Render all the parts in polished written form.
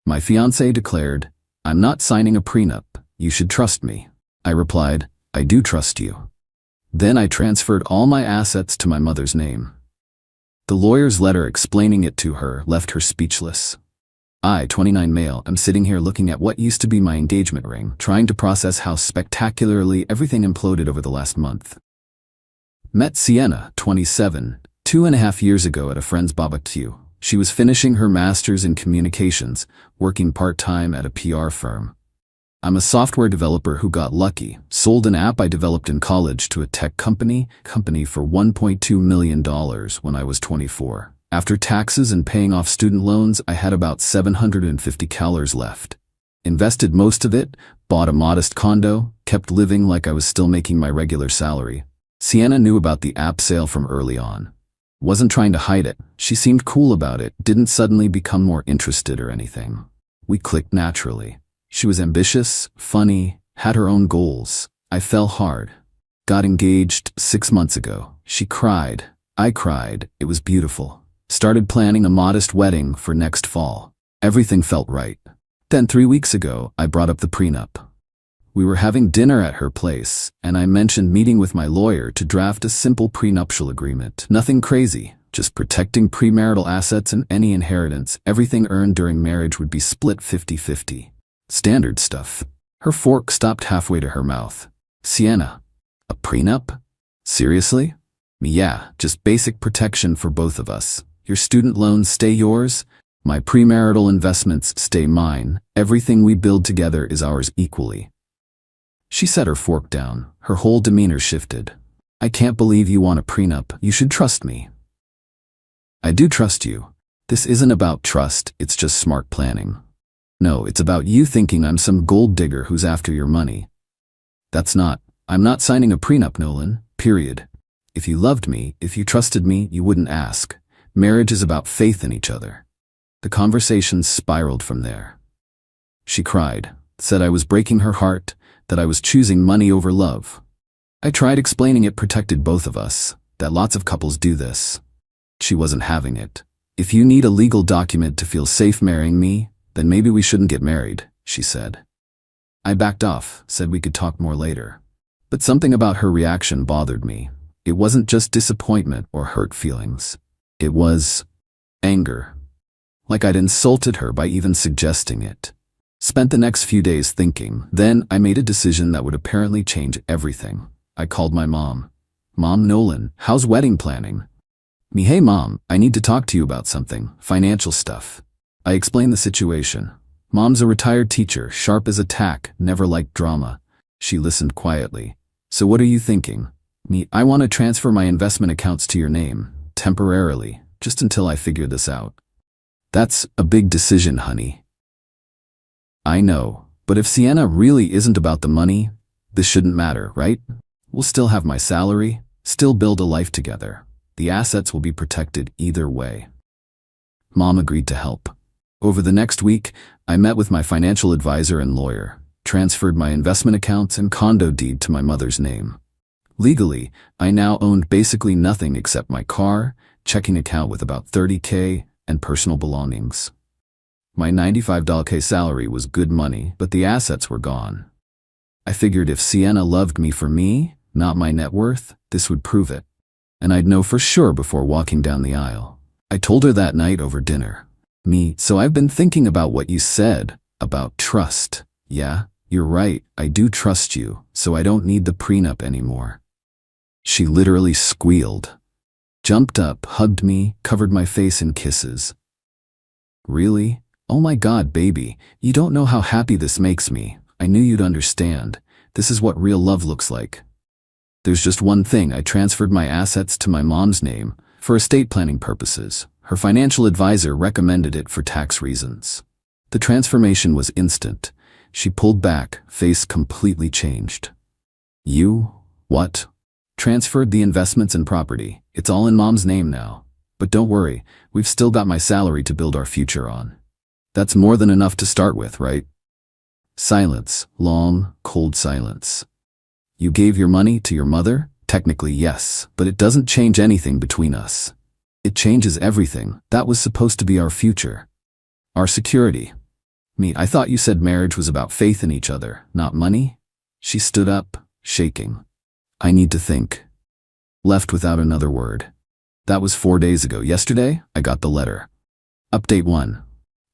My fiancé declared, "I'm not signing a prenup. You should trust me." I replied, "I do trust you." Then I transferred all my assets to my mother's name. The lawyer's letter explaining it to her left her speechless. I, 29 male, am sitting here looking at what used to be my engagement ring, trying to process how spectacularly everything imploded over the last month. Met Sienna, 27, 2.5 years ago at a friend's barbecue. She was finishing her master's in communications, working part-time at a PR firm. I'm a software developer who got lucky, sold an app I developed in college to a tech company for $1.2 million when I was 24. After taxes and paying off student loans, I had about $750 left. Invested most of it, bought a modest condo, kept living like I was still making my regular salary. Sienna knew about the app sale from early on. Wasn't trying to hide it. She seemed cool about it, didn't suddenly become more interested or anything. We clicked naturally. She was ambitious, funny, had her own goals. I fell hard. Got engaged 6 months ago. She cried. I cried. It was beautiful. Started planning a modest wedding for next fall. Everything felt right. Then 3 weeks ago, I brought up the prenup. We were having dinner at her place, and I mentioned meeting with my lawyer to draft a simple prenuptial agreement. Nothing crazy, just protecting premarital assets and any inheritance. Everything earned during marriage would be split 50-50. Standard stuff. Her fork stopped halfway to her mouth. Sienna, a prenup? Seriously? Yeah, just basic protection for both of us. Your student loans stay yours, my premarital investments stay mine. Everything we build together is ours equally. She set her fork down. Her whole demeanor shifted. I can't believe you want a prenup. You should trust me. I do trust you. This isn't about trust, it's just smart planning. No, it's about you thinking I'm some gold digger who's after your money. I'm not signing a prenup, Nolan, period. If you loved me, if you trusted me, you wouldn't ask. Marriage is about faith in each other. The conversation spiraled from there. She cried, said I was breaking her heart, that I was choosing money over love. I tried explaining it protected both of us, that lots of couples do this. She wasn't having it. If you need a legal document to feel safe marrying me, then maybe we shouldn't get married, she said. I backed off, said we could talk more later. But something about her reaction bothered me. It wasn't just disappointment or hurt feelings. It was anger. Like I'd insulted her by even suggesting it. Spent the next few days thinking. Then I made a decision that would apparently change everything. I called my mom. Mom, Nolan, how's wedding planning? Me, hey mom, I need to talk to you about something, financial stuff. I explained the situation. Mom's a retired teacher, sharp as a tack, never liked drama. She listened quietly. So what are you thinking? Me, I want to transfer my investment accounts to your name, temporarily, just until I figure this out. That's a big decision, honey. I know, but if Sienna really isn't about the money, this shouldn't matter, right? We'll still have my salary, still build a life together. The assets will be protected either way. Mom agreed to help. Over the next week, I met with my financial advisor and lawyer, transferred my investment accounts and condo deed to my mother's name. Legally, I now owned basically nothing except my car, checking account with about $30K, and personal belongings. My $95K salary was good money, but the assets were gone. I figured if Sienna loved me for me, not my net worth, this would prove it. And I'd know for sure before walking down the aisle. I told her that night over dinner. So I've been thinking about what you said, about trust. Yeah, you're right, I do trust you, so I don't need the prenup anymore. She literally squealed. Jumped up, hugged me, covered my face in kisses. Really? Oh my God, baby, you don't know how happy this makes me. I knew you'd understand. This is what real love looks like. There's just one thing. I transferred my assets to my mom's name for estate planning purposes. Her financial advisor recommended it for tax reasons. The transformation was instant. She pulled back, face completely changed. You? What? Transferred the investments and property. It's all in Mom's name now. But don't worry, we've still got my salary to build our future on. That's more than enough to start with, right? Silence. Long, cold silence. You gave your money to your mother? Technically, yes, but it doesn't change anything between us. It changes everything. That was supposed to be our future. Our security. Me, I thought you said marriage was about faith in each other, not money? She stood up, shaking. I need to think. Left without another word. That was 4 days ago. Yesterday, I got the letter. Update 1.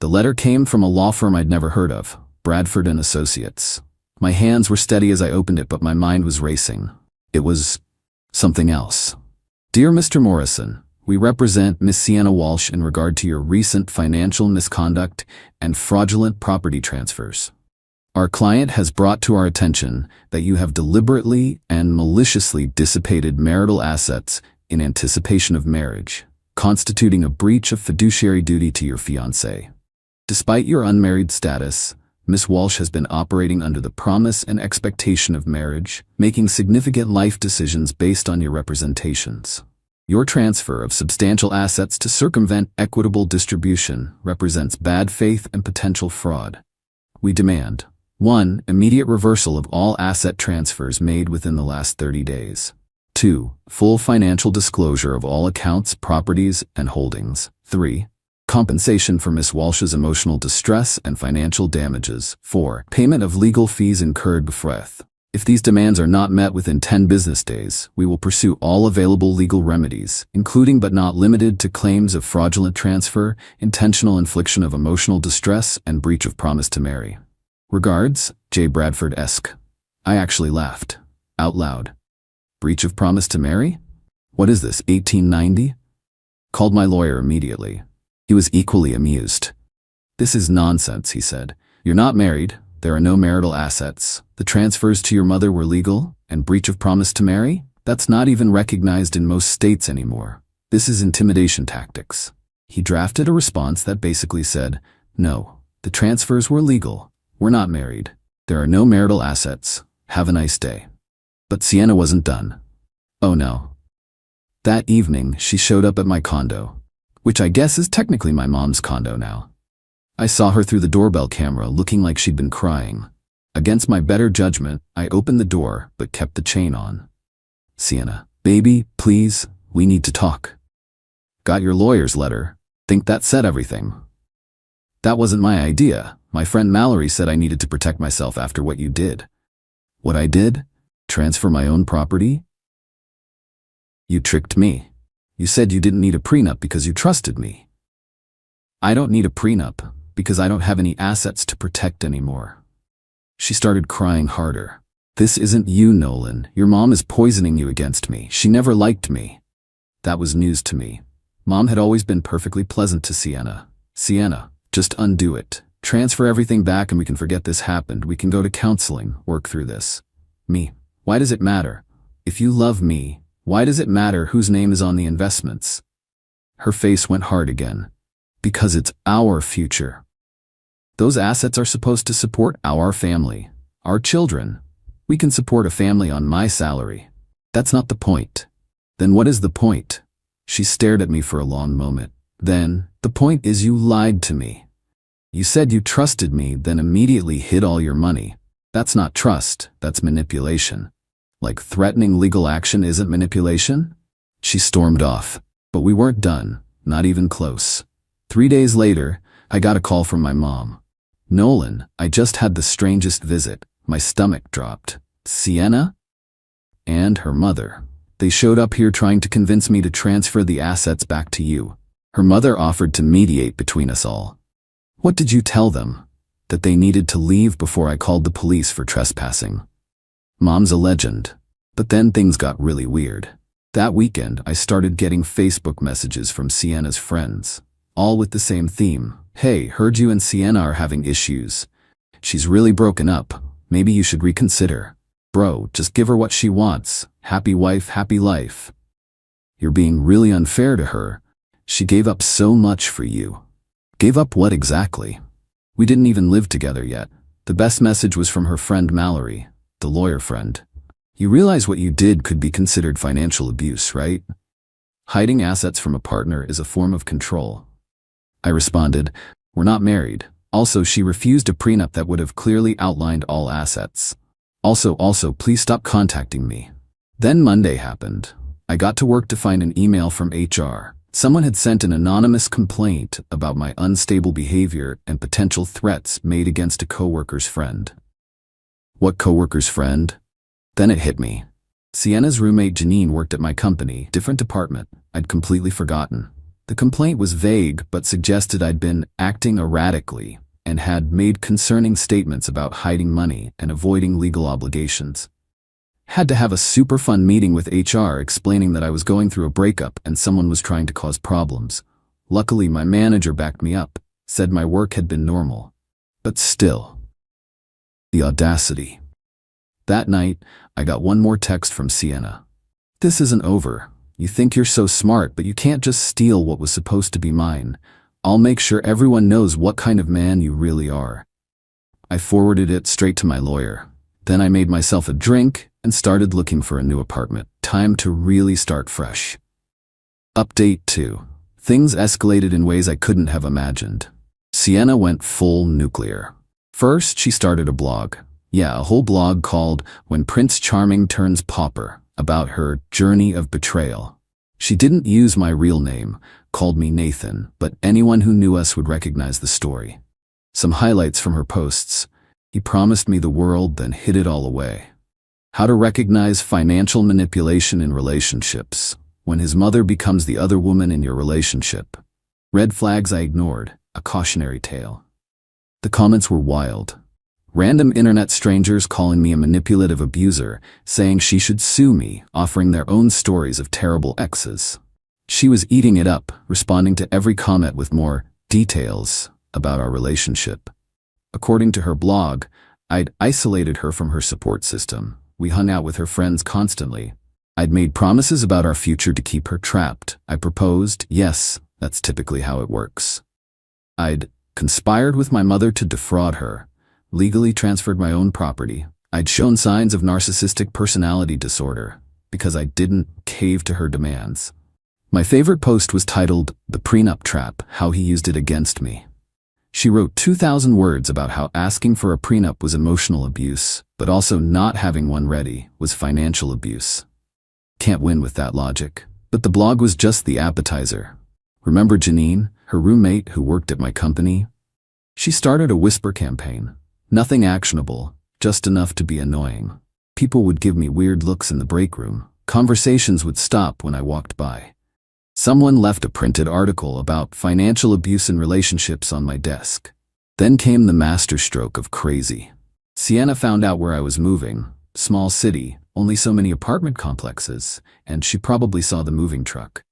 The letter came from a law firm I'd never heard of, Bradford and Associates. My hands were steady as I opened it, but my mind was racing. It was something else. Dear Mr. Morrison, we represent Miss Sienna Walsh in regard to your recent financial misconduct and fraudulent property transfers. Our client has brought to our attention that you have deliberately and maliciously dissipated marital assets in anticipation of marriage, constituting a breach of fiduciary duty to your fiancée. Despite your unmarried status, Miss Walsh has been operating under the promise and expectation of marriage, making significant life decisions based on your representations. Your transfer of substantial assets to circumvent equitable distribution represents bad faith and potential fraud. We demand 1. Immediate reversal of all asset transfers made within the last 30 days. 2. Full financial disclosure of all accounts, properties, and holdings. 3. Compensation for Miss Walsh's emotional distress and financial damages. 4. Payment of legal fees incurred before. If these demands are not met within 10 business days, we will pursue all available legal remedies, including but not limited to claims of fraudulent transfer, intentional infliction of emotional distress, and breach of promise to marry. Regards, J. Bradford-esque. I actually laughed. Out loud. Breach of promise to marry? What is this, 1890? Called my lawyer immediately. He was equally amused. This is nonsense, he said. You're not married. There are no marital assets. The transfers to your mother were legal, and breach of promise to marry? That's not even recognized in most states anymore. This is intimidation tactics. He drafted a response that basically said, no, the transfers were legal. We're not married. There are no marital assets. Have a nice day. But Sienna wasn't done. Oh no. That evening, she showed up at my condo, which I guess is technically my mom's condo now. I saw her through the doorbell camera looking like she'd been crying. Against my better judgment, I opened the door but kept the chain on. Sienna, baby, please, we need to talk. Got your lawyer's letter. Think that said everything. That wasn't my idea. My friend Mallory said I needed to protect myself after what you did. What I did? Transfer my own property? You tricked me. You said you didn't need a prenup because you trusted me. I don't need a prenup because I don't have any assets to protect anymore. She started crying harder. This isn't you, Nolan. Your mom is poisoning you against me. She never liked me. That was news to me. Mom had always been perfectly pleasant to Sienna. Sienna, just undo it. Transfer everything back and we can forget this happened. We can go to counseling, work through this. Me, why does it matter? If you love me, why does it matter whose name is on the investments? Her face went hard again. Because it's our future. Those assets are supposed to support our family, our children. We can support a family on my salary. That's not the point. Then what is the point? She stared at me for a long moment. Then, the point is you lied to me. You said you trusted me, then immediately hid all your money. That's not trust, that's manipulation. Like threatening legal action isn't manipulation? She stormed off. But we weren't done, not even close. 3 days later, I got a call from my mom. Nolan, I just had the strangest visit. My stomach dropped. Sienna? And her mother. They showed up here trying to convince me to transfer the assets back to you. Her mother offered to mediate between us all. What did you tell them? That they needed to leave before I called the police for trespassing. Mom's a legend. But then things got really weird. That weekend, I started getting Facebook messages from Sienna's friends, all with the same theme. Hey, heard you and Sienna are having issues. She's really broken up. Maybe you should reconsider. Bro, just give her what she wants. Happy wife, happy life. You're being really unfair to her. She gave up so much for you. Gave up what exactly? We didn't even live together yet. The best message was from her friend Mallory, the lawyer friend. You realize what you did could be considered financial abuse, right? Hiding assets from a partner is a form of control. I responded, we're not married. Also, she refused a prenup that would have clearly outlined all assets. Also, please stop contacting me. Then Monday happened. I got to work to find an email from HR. Someone had sent an anonymous complaint about my unstable behavior and potential threats made against a coworker's friend. What coworker's friend? Then it hit me. Sienna's roommate Janine worked at my company, different department. I'd completely forgotten. The complaint was vague but suggested I'd been acting erratically and had made concerning statements about hiding money and avoiding legal obligations. Had to have a super fun meeting with HR explaining that I was going through a breakup and someone was trying to cause problems. Luckily, my manager backed me up, said my work had been normal. But still. The audacity. That night, I got one more text from Sienna. This isn't over. You think you're so smart, but you can't just steal what was supposed to be mine. I'll make sure everyone knows what kind of man you really are. I forwarded it straight to my lawyer. Then I made myself a drink and started looking for a new apartment. Time to really start fresh. Update 2. Things escalated in ways I couldn't have imagined. Sienna went full nuclear. First, she started a blog. Yeah, a whole blog called When Prince Charming Turns Pauper, about her journey of betrayal. She didn't use my real name, called me Nathan, but anyone who knew us would recognize the story. Some highlights from her posts. He promised me the world, then hid it all away. How to recognize financial manipulation in relationships. When his mother becomes the other woman in your relationship. Red flags I ignored, a cautionary tale. The comments were wild. Random internet strangers calling me a manipulative abuser, saying she should sue me, offering their own stories of terrible exes. She was eating it up, responding to every comment with more details about our relationship. According to her blog, I'd isolated her from her support system. We hung out with her friends constantly. I'd made promises about our future to keep her trapped. I proposed, yes, that's typically how it works. I'd conspired with my mother to defraud her, legally transferred my own property. I'd shown signs of narcissistic personality disorder because I didn't cave to her demands. My favorite post was titled, The Prenup Trap, How He Used It Against Me. She wrote 2,000 words about how asking for a prenup was emotional abuse, but also not having one ready was financial abuse. Can't win with that logic. But the blog was just the appetizer. Remember Janine, her roommate who worked at my company? She started a whisper campaign. Nothing actionable, just enough to be annoying. People would give me weird looks in the break room. Conversations would stop when I walked by. Someone left a printed article about financial abuse in relationships on my desk. Then came the masterstroke of crazy. Sienna found out where I was moving. Small city, only so many apartment complexes, and she probably saw the moving truck.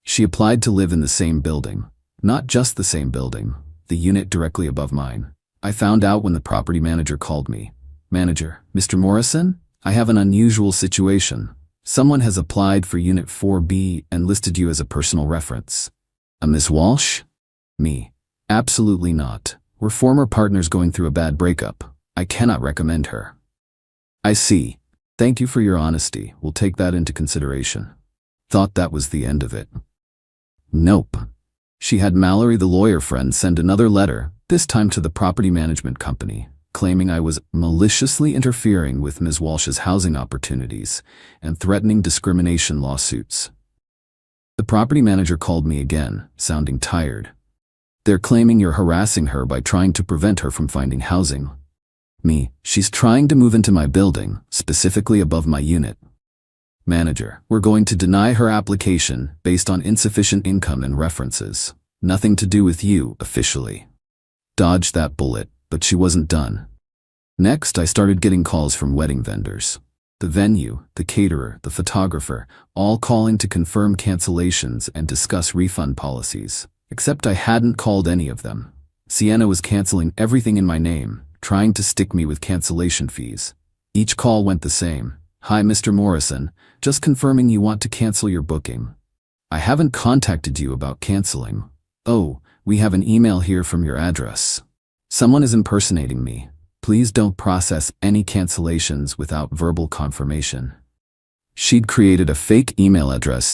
She applied to live in the same building. Not just the same building, the unit directly above mine. I found out when the property manager called me. Manager, Mr. Morrison? I have an unusual situation. Someone has applied for Unit 4B and listed you as a personal reference. A Miss Walsh? Me. Absolutely not. We're former partners going through a bad breakup. I cannot recommend her. I see. Thank you for your honesty. We'll take that into consideration. Thought that was the end of it. Nope. She had Mallory the lawyer friend send another letter, this time to the property management company, claiming I was maliciously interfering with Ms. Walsh's housing opportunities and threatening discrimination lawsuits. The property manager called me again, sounding tired. They're claiming you're harassing her by trying to prevent her from finding housing. Me, she's trying to move into my building, specifically above my unit. Manager, we're going to deny her application based on insufficient income and references. Nothing to do with you, officially. Dodged that bullet, but she wasn't done. Next, I started getting calls from wedding vendors. The venue, the caterer, the photographer, all calling to confirm cancellations and discuss refund policies. Except I hadn't called any of them. Sienna was canceling everything in my name, trying to stick me with cancellation fees. Each call went the same. Hi, Mr. Morrison, just confirming you want to cancel your booking. I haven't contacted you about canceling. Oh, we have an email here from your address. Someone is impersonating me. Please don't process any cancellations without verbal confirmation. She'd created a fake email address